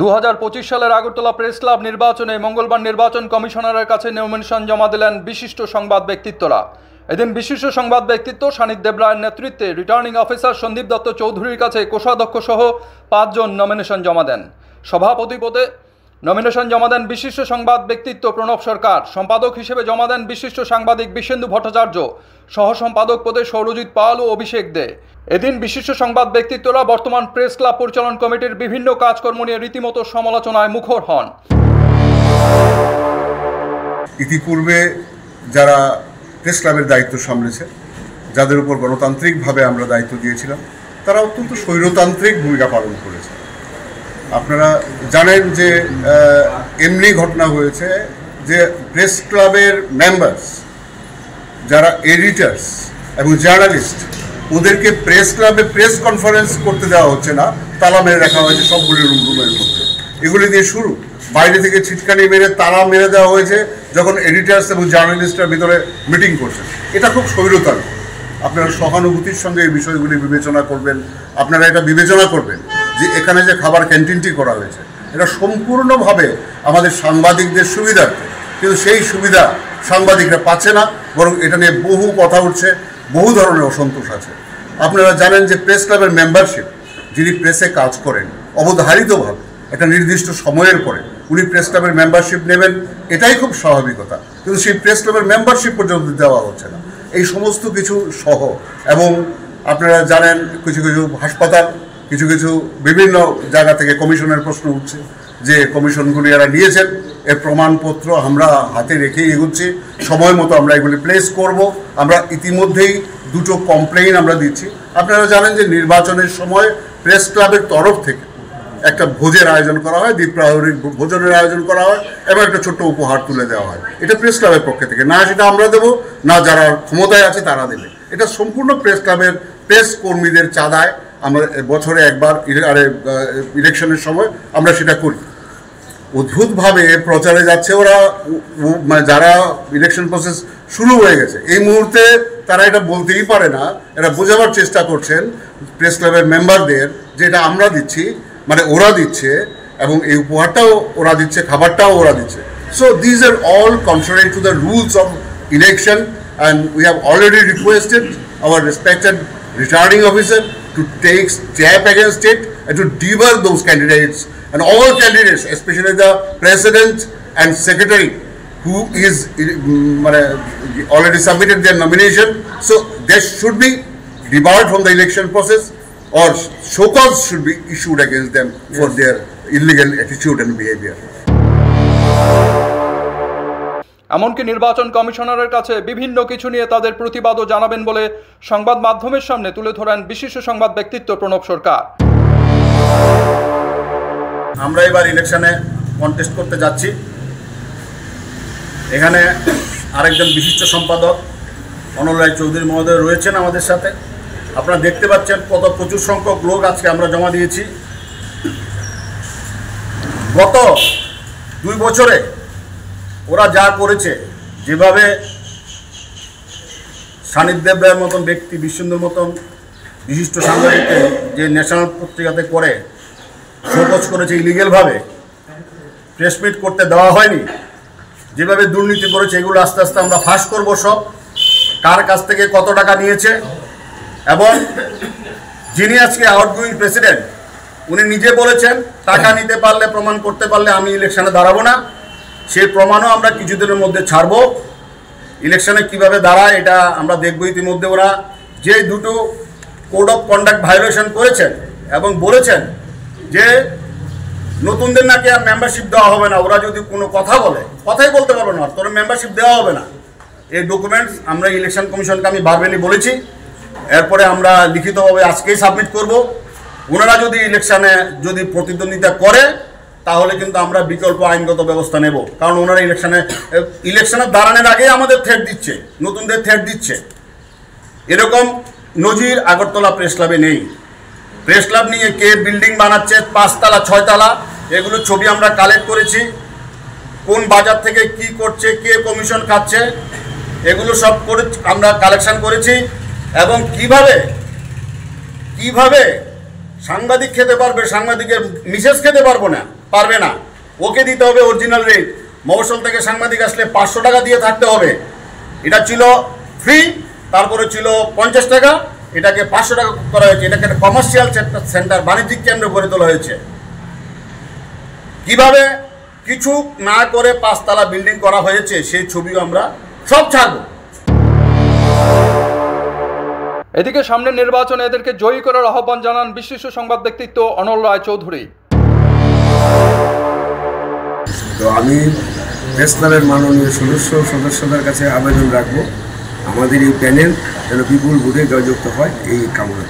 2025 সালের Agartala press club নির্বাচনে মঙ্গলবার নির্বাচন কমিশনারের কাছে নমিনেশন জমা দিলেন বিশিষ্ট সংবাদ ব্যক্তিত্বরা। এদিন বিশিষ্ট সংবাদ ব্যক্তিত্ব সানিদ দেবরায়ের নেতৃত্বে রিটার্নিং অফিসার সন্দীপ দত্ত চৌধুরীর কাছে কোষাধ্যক্ষ সহ 5 জন নমিনেশন জমা দেন। সভাপতি পদে নমিনেশন জমা দেন বিশিষ্ট সংবাদ ব্যক্তিত্ব প্রণব সরকার, সম্পাদক হিসেবে জমা দেন বিশিষ্ট সাংবাদিক বিশেন্দু ভট্টাচার্য, সহ সম্পাদক পদে সৌরজিৎ পাল ও অভিষেক দে। এদিন বিশিষ্ট সংবাদ ব্যক্তিত্বরা বর্তমান প্রেস ক্লাব পরিচালন কমিটির বিভিন্ন কাজকর্ম নিয়ে রীতিমতো সমালোচনায় মুখর হন। ইতিপূর্বে যারা প্রেস ক্লাবের দায়িত্ব সামলেছে, যাদের উপর গণতান্ত্রিকভাবে আমরা দায়িত্ব দিয়েছিলাম, তারা অত্যন্ত স্বৈরতান্ত্রিক ভূমিকা পালন করেছে। আপনারা জানেন যে এমনি ঘটনা হয়েছে যে প্রেস ক্লাবের মেম্বার্স যারা এডিটার্স এবং জার্নালিস্ট, ওদেরকে প্রেস ক্লাবে প্রেস কনফারেন্স করতে দেওয়া হচ্ছে না, তালা মেরে রাখা হয়েছে সবগুলি রুমের মধ্যে। এগুলি দিয়ে শুরু, বাইরে থেকে ছিটকানি মেরে তালা মেরে দেওয়া হয়েছে যখন এডিটার্স এবং জার্নালিস্টরা ভিতরে মিটিং করছেন। এটা খুব স্বৈরতান্ত্রিক। আপনারা সহানুভূতির সঙ্গে এই বিষয়গুলি বিবেচনা করবেন। আপনারা এটা বিবেচনা করবেন যে এখানে যে খাবার ক্যান্টিনটি করা হয়েছে, এটা সম্পূর্ণভাবে আমাদের সাংবাদিকদের সুবিধার্থে, কিন্তু সেই সুবিধা সাংবাদিকরা পাচ্ছে না, বরং এটা নিয়ে বহু কথা উঠছে, বহু ধরনের অসন্তোষ আছে। আপনারা জানেন যে প্রেস ক্লাবের মেম্বারশিপ, যিনি প্রেসে কাজ করেন অবধারিতভাবে একটা নির্দিষ্ট সময়ের পরে উনি প্রেস ক্লাবের মেম্বারশিপ নেবেন, এটাই খুব স্বাভাবিকতা, কিন্তু সেই প্রেস ক্লাবের মেম্বারশিপ পর্যন্ত দেওয়া হচ্ছে না। এই সমস্ত কিছু সহ, এবং আপনারা জানেন কিছু কিছু হাসপাতাল, কিছু কিছু বিভিন্ন জায়গা থেকে কমিশনের প্রশ্ন উঠছে যে কমিশনগুলি এরা নিয়েছেন, এর প্রমাণপত্র আমরা হাতে রেখেই এগোচ্ছি, সময় মতো আমরা এগুলি প্লেস করব। আমরা ইতিমধ্যেই 2টো কমপ্লেইন আমরা দিচ্ছি। আপনারা জানেন যে নির্বাচনের সময় প্রেস ক্লাবের তরফ থেকে একটা ভোজের আয়োজন করা হয়, দ্বীপ্রাহরিক ভোজনের আয়োজন করা হয় এবং একটা ছোট্ট উপহার তুলে দেওয়া হয়। এটা প্রেস ক্লাবের পক্ষ থেকে না, সেটা আমরা দেবো না, যারা ক্ষমতায় আছে তারা দেবে। এটা সম্পূর্ণ প্রেস ক্লাবের প্রেস কর্মীদের চাঁদায় আমরা বছরে একবার ইলেকশনের সময় আমরা সেটা করি। অদ্ভুতভাবে প্রচারে যাচ্ছে ওরা, যারা ইলেকশন প্রসেস শুরু হয়ে গেছে এই মুহূর্তে তারা এটা বলতেই পারে না, এরা বোঝাবার চেষ্টা করছেন প্রেস ক্লাবের মেম্বারদের যে এটা আমরা দিচ্ছি, মানে ওরা দিচ্ছে, এবং এই উপহারটাও ওরা দিচ্ছে, খাবারটাও ওরা দিচ্ছে। So these are all contrary to the rules of election, and we have already requested our respected returning officer to take step against it and to debar those candidates, and all candidates, especially the president and secretary who is already submitted their nomination, so they should be debarred from the election process, or show cause should be issued against them for their illegal attitude and behavior. এমনকি নির্বাচন কমিশনারের কাছে বিভিন্ন কিছু নিয়ে তাদের প্রতিবাদও জানাবেন বলে সংবাদ মাধ্যমের সামনে তুলে ধরেন বিশিষ্ট সংবাদ ব্যক্তিত্ব প্রণব সরকার। আমরা এবার ইলেকশনে কন্টেস্ট করতে যাচ্ছি। এখানে আরেকজন বিশিষ্ট সম্পাদক অনল রায় চৌধুরী মহোদয় রয়েছেন আমাদের সাথে। আপনারা দেখতে পাচ্ছেন কত প্রচুর সংখ্যক লোক আজকে আমরা জমা দিয়েছি। গত 2 বছরে ওরা যা করেছে, যেভাবে সানিদ দেবরায়ের মতন ব্যক্তি, বিশেন্দুর মতন বিশিষ্ট সাংবাদিককে যে ন্যাশনাল পত্রিকাতে করে শোকজ করেছে ইলিগেলভাবে, প্রেস মিট করতে দেওয়া হয়নি, যেভাবে দুর্নীতি করেছে, এগুলো আস্তে আস্তে আমরা ফাঁস করব। সব কার কাছ থেকে কত টাকা নিয়েছে, এবং যিনি আজকে আউটগোয়িং প্রেসিডেন্ট, উনি নিজে বলেছেন টাকা নিতে পারলে, প্রমাণ করতে পারলে আমি ইলেকশনে দাঁড়াবো না। সেই প্রমাণও আমরা কিছুদিনের মধ্যে ছাড়ব। ইলেকশনে কিভাবে দাঁড়ায় এটা আমরা দেখব। ইতিমধ্যে ওরা যে 2টো কোড অফ কন্ডাক্ট ভায়োলেশন করেছেন এবং বলেছেন যে নতুনদের নাকি আর মেম্বারশিপ দেওয়া হবে না, ওরা যদি কোনো কথা বলে, কথাই বলতে পারবে না, তোর মেম্বারশিপ দেওয়া হবে না। এই ডকুমেন্টস আমরা ইলেকশন কমিশনকে আমি বারবারই বলেছি, এরপরে আমরা লিখিতভাবে আজকেই সাবমিট করব। ওনারা যদি ইলেকশনে যদি প্রতিদ্বন্দ্বিতা করে তাহলে কিন্তু আমরা বিকল্প আইনগত ব্যবস্থা নেব, কারণ ওনারা ইলেকশনে দাঁড়ানোর আগেই আমাদের থ্রেট দিচ্ছে, নতুনদের থ্রেট দিচ্ছে। এরকম নজির আগরতলা প্রেস ক্লাবে নেই। প্রেস ক্লাব নিয়ে কে বিল্ডিং বানাচ্ছে 5 তলা 6 তলা, এগুলো ছবি আমরা কালেক্ট করেছি। কোন বাজার থেকে কি করছে, কে কমিশন খাচ্ছে, এগুলো সব করে আমরা কালেকশন করেছি। এবং কিভাবে সাংবাদিক খেতে পারবে, সাংবাদিকের মিসেস খেতে পারবে না, ওকে দিতে হবে অরিজিনাল রেট। মফস্বল থেকে সাংবাদিক আসলে 500 টাকা দিয়ে থাকতে হবে, এটা ছিল ফ্রি, তারপরে ছিল 50 টাকা, এটাকে 500 টাকা করা হয়েছে। এটাকে একটা কমার্শিয়াল সেন্টার, বাণিজ্যিক কেন্দ্র গড়ে তোলা হয়েছে। কিভাবে কিছু না করে 5 তলা বিল্ডিং করা হয়েছে সেই ছবিও আমরা সব ছাড়ব। এদিকে সামনের নির্বাচনে এদেরকে জয়ী করার আহ্বান জানান বিশিষ্ট সংবাদ ব্যক্তিত্ব অনল রায় চৌধুরী। তো আমি প্রেস ক্লাবের মাননীয় সদস্যদের কাছে আবেদন রাখবো, আমাদের এই প্যানেল যেন বিপুল ভোটে জয়যুক্ত হয়, এই কামনা।